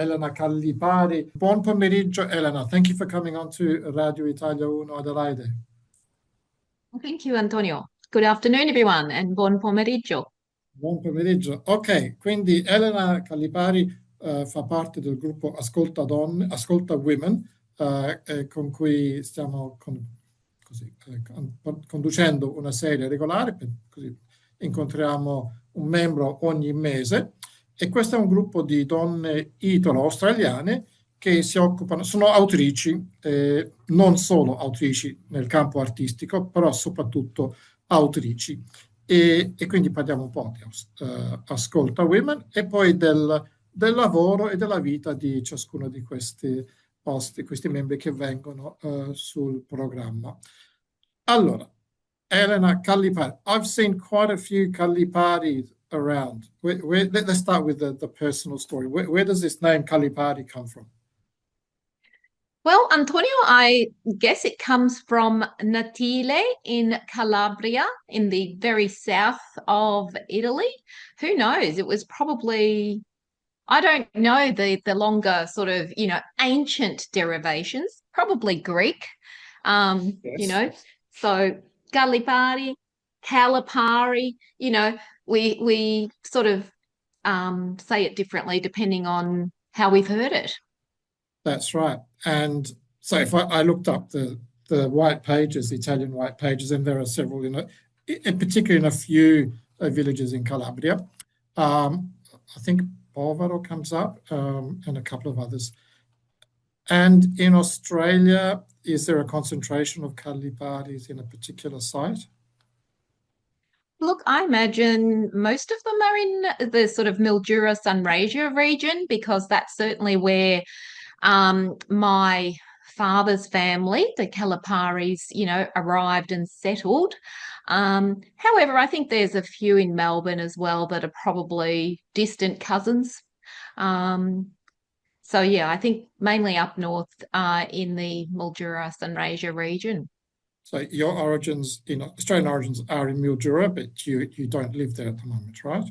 Elena Callipari. Buon pomeriggio, Elena. Thank you for coming on to Radio Italia 1 Adelaide. Thank you, Antonio. Good afternoon, everyone, and buon pomeriggio. Buon pomeriggio. Ok, quindi Elena Callipari fa parte del gruppo Ascolta Donne, Ascolta Women, con cui stiamo conducendo una serie regolare, così incontriamo un membro ogni mese, e questo è un gruppo di donne italo-australiane che si occupano, sono autrici, non solo autrici nel campo artistico, però soprattutto autrici. E quindi parliamo un po' di Ascolta Women e poi del lavoro e della vita di ciascuno di questi membri che vengono sul programma. Allora, Elena Callipari. I've seen quite a few Callipari around. Let's start with the personal story. Where does this name Callipari come from? Well, Antonio, I guess it comes from Natile in Calabria, in the very south of Italy. Who knows? It was probably, I don't know the longer sort of, ancient derivations, probably Greek, Yes. So Gallipari, Calipari, we sort of say it differently depending on how we've heard it. That's right. And so if I looked up the white pages, the Italian white pages, and there are several, in particular in a few villages in Calabria. I think Bovaro comes up, and a couple of others. And in Australia, is there a concentration of Calliparis in a particular site? Look, I imagine most of them are in the sort of Mildura Sunraysia region, because that's certainly where my father's family, the Calliparis, arrived and settled. However, I think there's a few in Melbourne as well that are probably distant cousins. So yeah, I think mainly up north in the Mildura Sunraysia region. So your origins, Australian origins, are in Mildura, but you don't live there at the moment, right?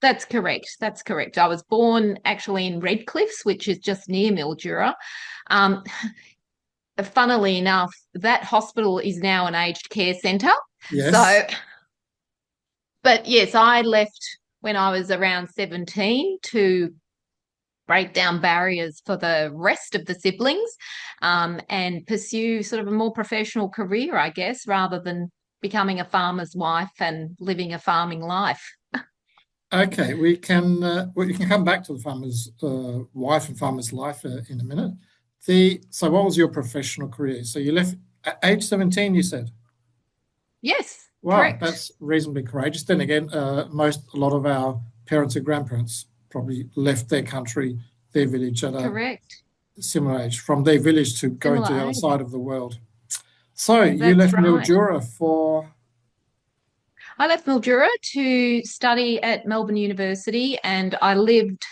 That's correct. That's correct. I was born actually in Redcliffs, which is just near Mildura. Funnily enough, that hospital is now an aged care centre. Yes. But yes, I left when I was around 17 to break down barriers for the rest of the siblings, and pursue sort of a more professional career, I guess, rather than becoming a farmer's wife and living a farming life. Okay, we can come back to the farmer's wife and farmer's life in a minute. So what was your professional career? So you left at age 17, you said? Yes, wow, correct. That's reasonably courageous. Then again, a lot of our parents and grandparents probably left their country, their village at correct. a similar age, from their village to going to the other side of the world. So you That's left right. Mildura for... I left Mildura to study at Melbourne University, and I lived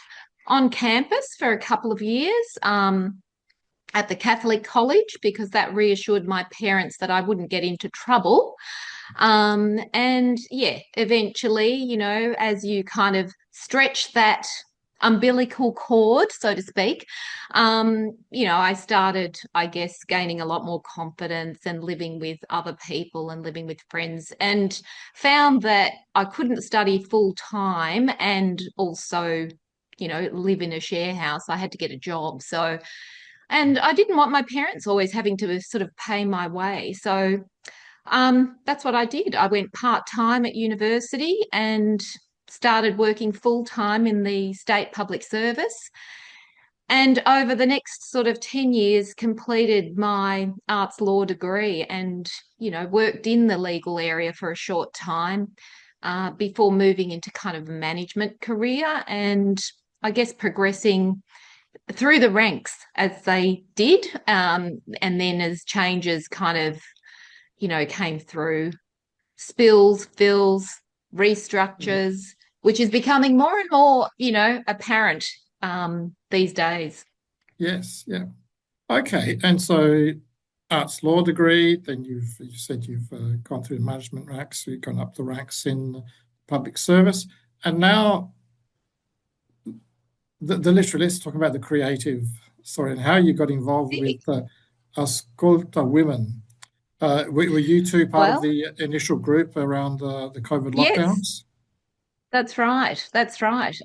on campus for a couple of years at the Catholic College, because that reassured my parents that I wouldn't get into trouble. And yeah, eventually, as you kind of stretch that umbilical cord, so to speak, I started, I guess, gaining a lot more confidence and living with other people and living with friends, and found that I couldn't study full time and also, live in a share house. I had to get a job. And I didn't want my parents always having to sort of pay my way. So that's what I did. I went part-time at university and started working full-time in the state public service. And over the next sort of 10 years, completed my arts law degree and, worked in the legal area for a short time before moving into kind of a management career, and I guess progressing through the ranks as they did. And then as changes kind of, came through, spills, fills, restructures, which is becoming more and more, apparent these days. Yes, yeah. Okay, and so arts law degree, then you said you've gone through the management ranks, you've gone up the ranks in public service, and now the literally, let's talk about the creative story and how you got involved with Ascolta Women. Were you two part of Well, the initial group around the COVID yes, lockdowns? that's right. That's right.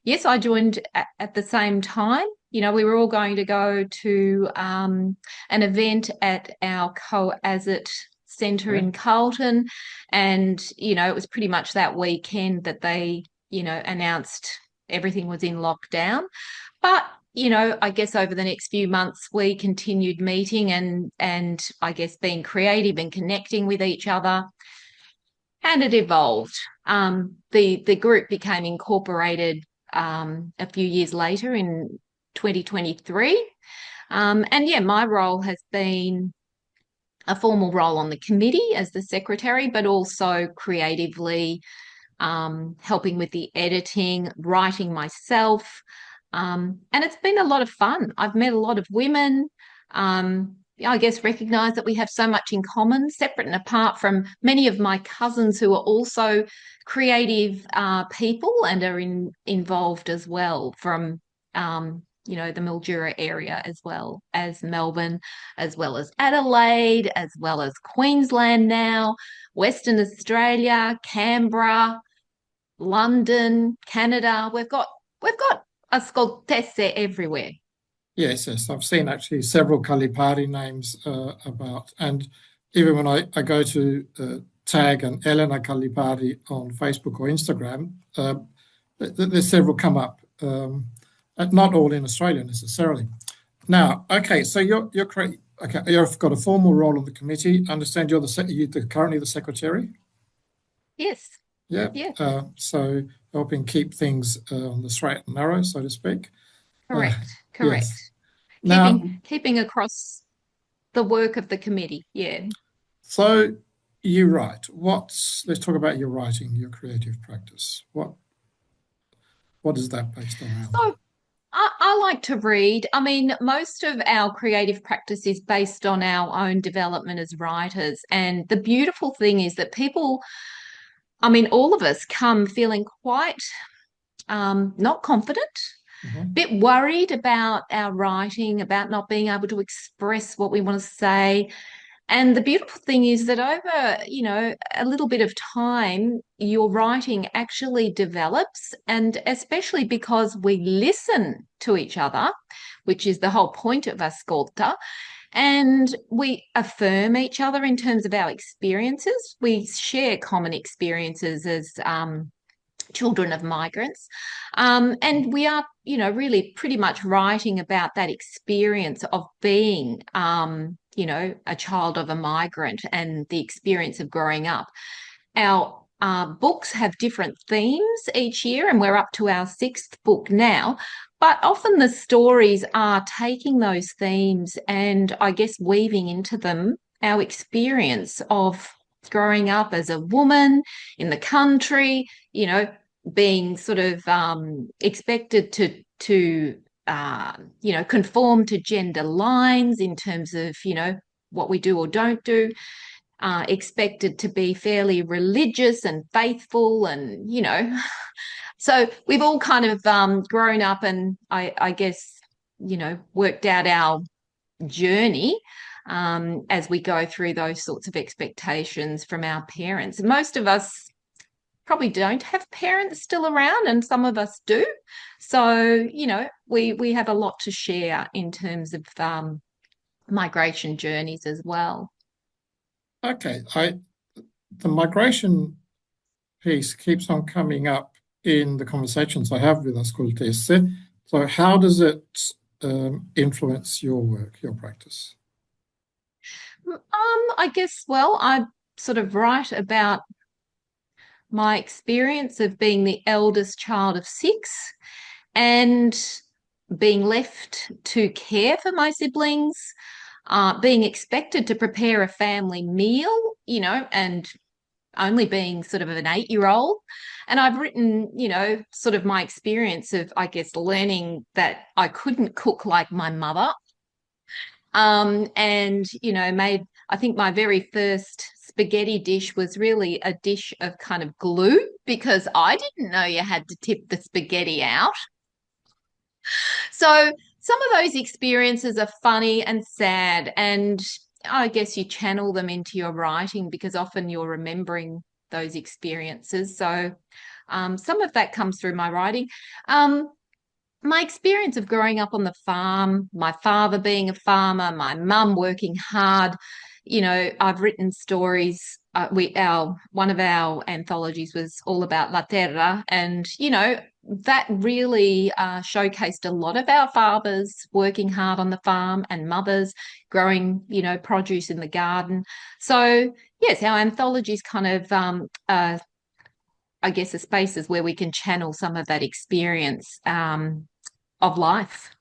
Yes, I joined at the same time. You know, we were all going to go to an event at our Co-Asset Centre Okay. in Carlton. And, you know, it was pretty much that weekend that they, you know, announced everything was in lockdown. But, you know, I guess over the next few months we continued meeting and I guess being creative and connecting with each other, and it evolved. The group became incorporated a few years later in 2023. And yeah, my role has been a formal role on the committee as the secretary, but also creatively helping with the editing, writing myself. And it's been a lot of fun. I've met a lot of women. I guess recognize that we have so much in common, separate and apart from many of my cousins who are also creative people and are involved as well from, you know, the Mildura area as well as Melbourne, as well as Adelaide, as well as Queensland now, Western Australia, Canberra, London, Canada. We've got ascoltesse everywhere. Yes, yes. I've seen actually several Callipari names about, and even when I go to tag an Elena Callipari on Facebook or Instagram, there's several come up, not all in Australia necessarily. Now, okay, so you're correct. Okay, you've got a formal role on the committee. I understand you're currently the secretary. Yes, Yeah. yeah, So helping keep things on the straight and narrow, so to speak. Uh, correct, correct. yes. Keeping Now, keeping across the work of the committee. Yeah. so you write. Let's talk about your writing, your creative practice. What is that based around? So I like to read. I mean, most of our creative practice is based on our own development as writers. And the beautiful thing is that people, I mean, all of us come feeling quite not confident, Mhm. bit worried about our writing, about not being able to express what we want to say. And the beautiful thing is that over, you know, a little bit of time, your writing actually develops. And especially because we listen to each other, which is the whole point of Ascolta, and we affirm each other in terms of our experiences. We share common experiences as children of migrants. And we are, you know, really pretty much writing about that experience of being, you know, a child of a migrant and the experience of growing up. Our books have different themes each year, and we're up to our sixth book now. But often the stories are taking those themes and I guess weaving into them our experience of growing up as a woman in the country, you know, being sort of expected to you know, conform to gender lines in terms of, you know, what we do or don't do, expected to be fairly religious and faithful, and you know, so we've all kind of grown up and I guess, you know, worked out our journey as we go through those sorts of expectations from our parents. Most of us probably don't have parents still around, and some of us do. So, you know, we have a lot to share in terms of migration journeys as well. Okay, the migration piece keeps on coming up in the conversations I have with Ascoltese. So how does it influence your work, your practice? I guess, well, I sort of write about my experience of being the eldest child of six and being left to care for my siblings, being expected to prepare a family meal, you know, and only being sort of an 8-year old. And I've written, you know, sort of my experience of, I guess, learning that I couldn't cook like my mother. And, you know, made, I think my very first spaghetti dish was really a dish of kind of glue because I didn't know you had to tip the spaghetti out. So some of those experiences are funny and sad, and I guess you channel them into your writing because often you're remembering those experiences. So some of that comes through my writing. Um, my experience of growing up on the farm, my father being a farmer, my mum working hard, I've written stories. One of our anthologies was all about La Terra, and that really showcased a lot of our fathers working hard on the farm and mothers growing, produce in the garden. So yes, our anthologies kind of I guess, are spaces where we can channel some of that experience of life.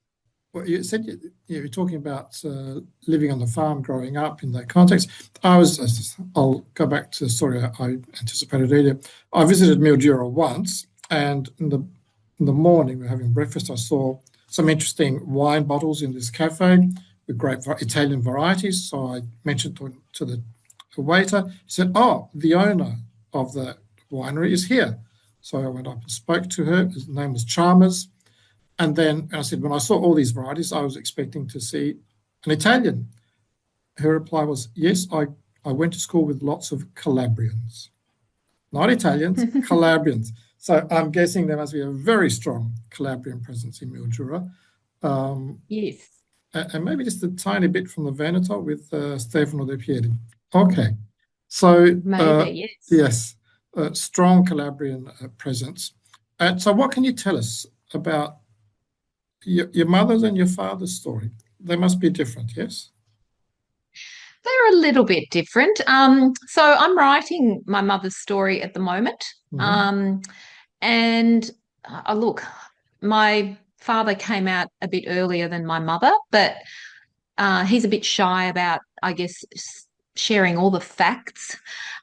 Well, you said you were talking about living on the farm, growing up in that context. I'll go back to the story I anticipated earlier. I visited Mildura once, and in the morning, we were having breakfast. I saw some interesting wine bottles in this cafe with great Italian varieties. So I mentioned to the waiter. He said, "Oh, the owner of the winery is here." So I went up and spoke to her. His name was Chalmers. And then I said, when I saw all these varieties, I was expecting to see an Italian. Her reply was, yes, I went to school with lots of Calabrians. Not Italians, Calabrians. So I'm guessing there must be a very strong Calabrian presence in Mildura. Yes. And maybe just a tiny bit from the Veneto with Stefano De Pieri. Okay. So, Maybe, yes. yes, strong Calabrian presence. And so what can you tell us about your mother's and your father's story? They must be different, yes? They're a little bit different. So I'm writing my mother's story at the moment. Hmm. And look, my father came out a bit earlier than my mother, but he's a bit shy about, I guess, sharing all the facts.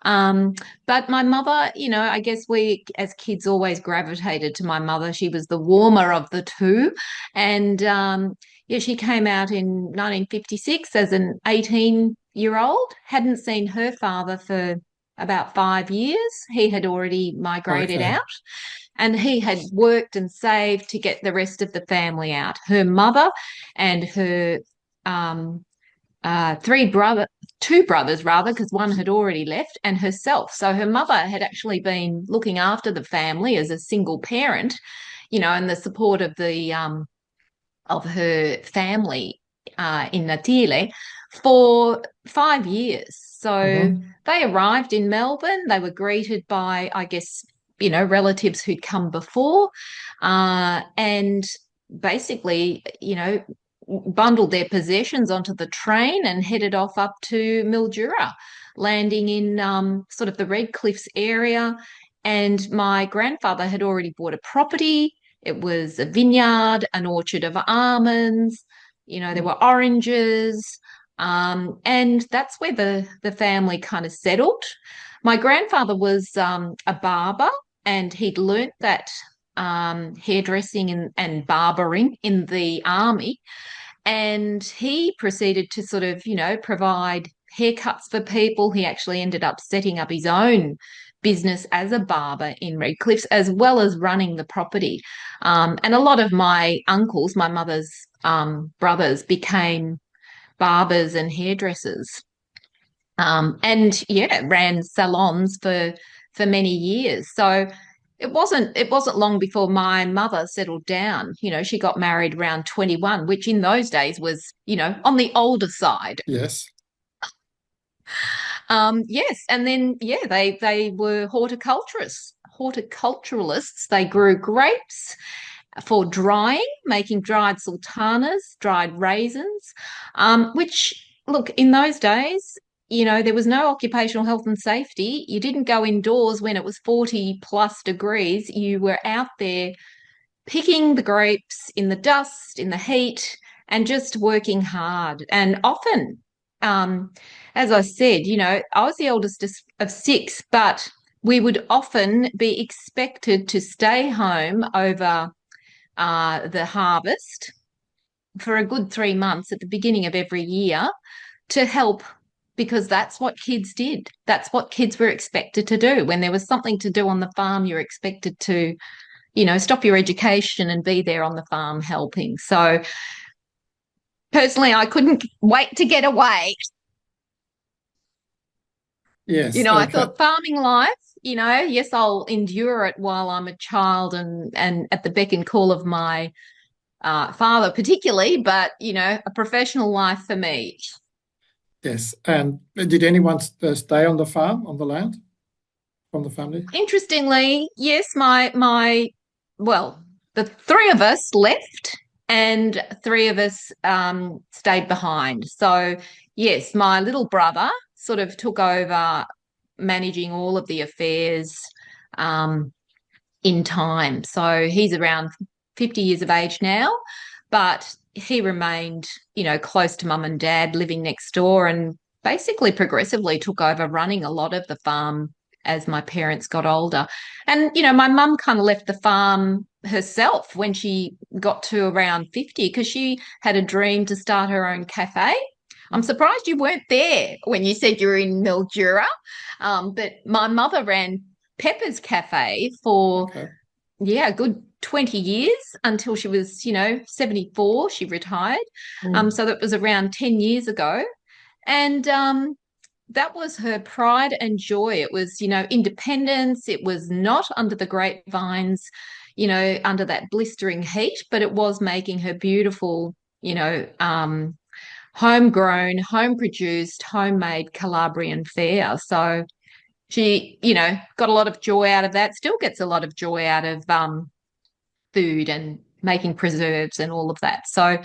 But my mother, I guess we as kids always gravitated to my mother. She was the warmer of the two. And yeah, she came out in 1956 as an 18-year-old, hadn't seen her father for about 5 years. He had already migrated Okay. out and he had worked and saved to get the rest of the family out. Her mother and her um, two brothers rather, because one had already left, and herself. So her mother had actually been looking after the family as a single parent, and the support of her family in Natile for 5 years. So Hmm. they arrived in Melbourne. They were greeted by, I guess, relatives who'd come before, and basically, bundled their possessions onto the train and headed off up to Mildura, landing in sort of the Red Cliffs area. And my grandfather had already bought a property. It was a vineyard, an orchard of almonds. There were oranges. And that's where the family kind of settled. My grandfather was a barber, and he'd learnt that hairdressing and barbering in the army. And he proceeded to sort of, provide haircuts for people. He actually ended up setting up his own business as a barber in Redcliffs, as well as running the property. And a lot of my uncles, my mother's brothers, became barbers and hairdressers. And yeah, ran salons for many years. So it wasn't long before my mother settled down. She got married around 21, which in those days was, on the older side. Yes. Yes, and then yeah, they were horticulturists. Horticulturalists. They grew grapes for drying, making dried sultanas, dried raisins, which look in those days. There was no occupational health and safety. You didn't go indoors when it was 40 plus degrees. You were out there picking the grapes in the dust, in the heat, and just working hard. And often, um, as I said, I was the oldest of six, but we would often be expected to stay home over the harvest for a good 3 months at the beginning of every year to help, because that's what kids did. That's what kids were expected to do. When there was something to do on the farm, you're expected to stop your education and be there on the farm helping. So personally, I couldn't wait to get away. Yes. I Okay. thought farming life, yes, I'll endure it while I'm a child and at the beck and call of my father particularly, but, a professional life for me. Yes. And did anyone stay on the farm, on the land from the family? Interestingly, yes, well, the three of us left and three of us stayed behind. So, yes, my little brother sort of took over managing all of the affairs um, in time. So he's around 50 years of age now, but he remained, close to mum and dad, living next door, and basically progressively took over running a lot of the farm as my parents got older. And, my mum kind of left the farm herself when she got to around 50 because she had a dream to start her own cafe. I'm surprised you weren't there when you said you were in Mildura. But my mother ran Pepper's Cafe for, Okay. a good 20 years until she was, 74. She retired. So that was around 10 years ago. And that was her pride and joy. It was, independence. It was not under the grapevines, under that blistering heat, but it was making her beautiful, homegrown, home produced, homemade Calabrian fare. So she, got a lot of joy out of that, still gets a lot of joy out of food and making preserves and all of that. So,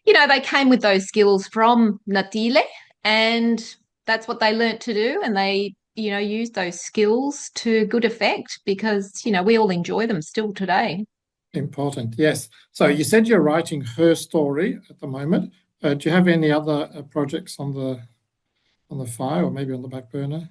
they came with those skills from Natile, and that's what they learnt to do. And they, use those skills to good effect because, we all enjoy them still today. Important. Yes. So you said you're writing her story at the moment. Do you have any other projects on the fire or maybe on the back burner?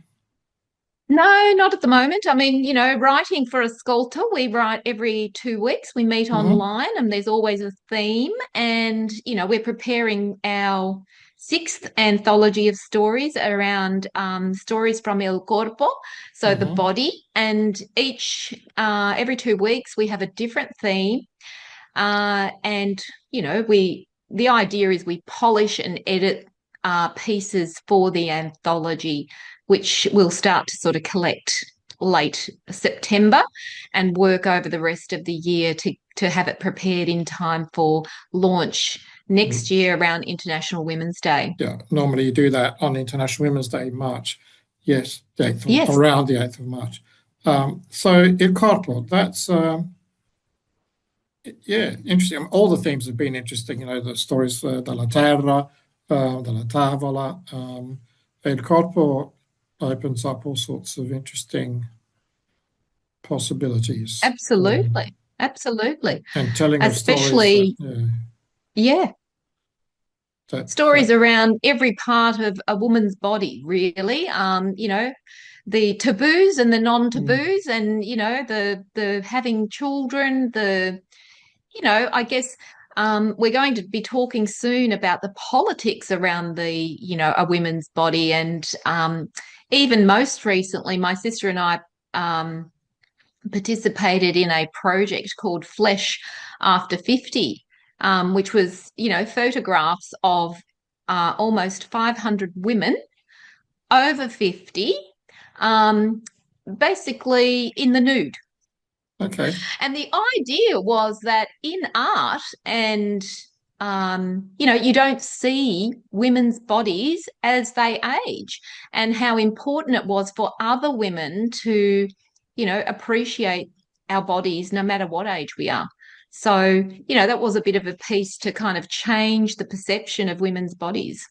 No, not at the moment. I mean, writing for Ascolta, we write every 2 weeks. We meet online and there's always a theme. And, we're preparing our 6th anthology of stories around stories from El Corpo, so the body. And every 2 weeks, we have a different theme. And, the idea is we polish and edit pieces for the anthology, which we'll start to sort of collect late September and work over the rest of the year to have it prepared in time for launch next year around International Women's Day. Yeah, normally you do that on International Women's Day, March. Yes, Yes. around the 8th of March. So Il Corpo, that's interesting. All the themes have been interesting. The stories dalla terra, dalla tavola. Il Corpo opens up all sorts of interesting possibilities. Absolutely. Absolutely. And telling of Especially, stories. yeah. Stories around every part of a woman's body, really. The taboos and the non-taboos, and the having children, I guess we're going to be talking soon about the politics around a women's body. And even most recently, my sister and I participated in a project called Flesh After 50, which was, photographs of almost 500 women over 50, basically in the nude. Okay. And the idea was that in art and, you don't see women's bodies as they age, and how important it was for other women to, appreciate our bodies no matter what age we are. So, that was a bit of a piece to kind of change the perception of women's bodies.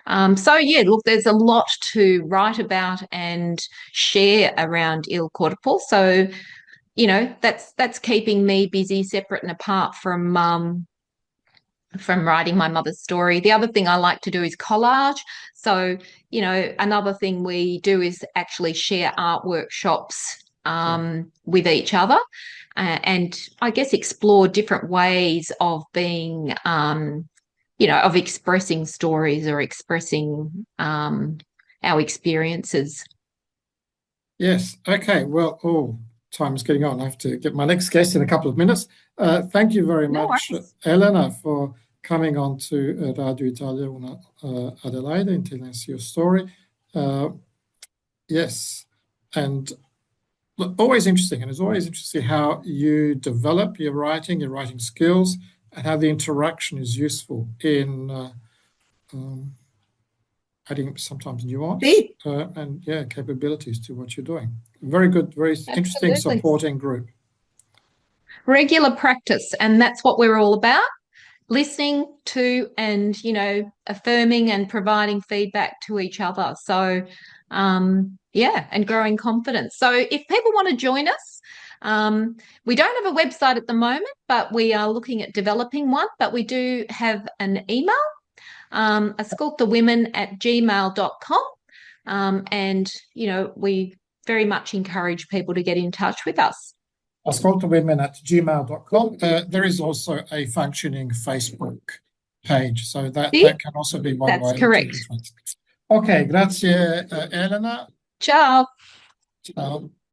Look, there's a lot to write about and share around Il Corpo. So, that's keeping me busy, separate and apart from writing my mother's story. The other thing I like to do is collage. So, another thing we do is actually share art workshops with each other, and I guess explore different ways of being, of expressing stories or expressing our experiences. Yes. Okay. Well, time is getting on. I have to get my next guest in a couple of minutes. Thank you very much, Elena, for coming on to Radio Italia Una Adelaide and telling us your story. Yes, and look, always interesting, and it's always interesting how you develop your writing skills, and how the interaction is useful in adding sometimes nuance and capabilities to what you're doing. Very good, very interesting, supporting group. Regular practice, and that's what we're all about. Listening to and, affirming and providing feedback to each other. So, and growing confidence. So if people want to join us, we don't have a website at the moment, but we are looking at developing one. But we do have an email, ascoltawomen@gmail.com. And, we very much encourage people to get in touch with us. Ascoltawomen@gmail.com. There is also a functioning Facebook page, so that can also be one way. That's correct. Ok, grazie Elena. Ciao. Ciao.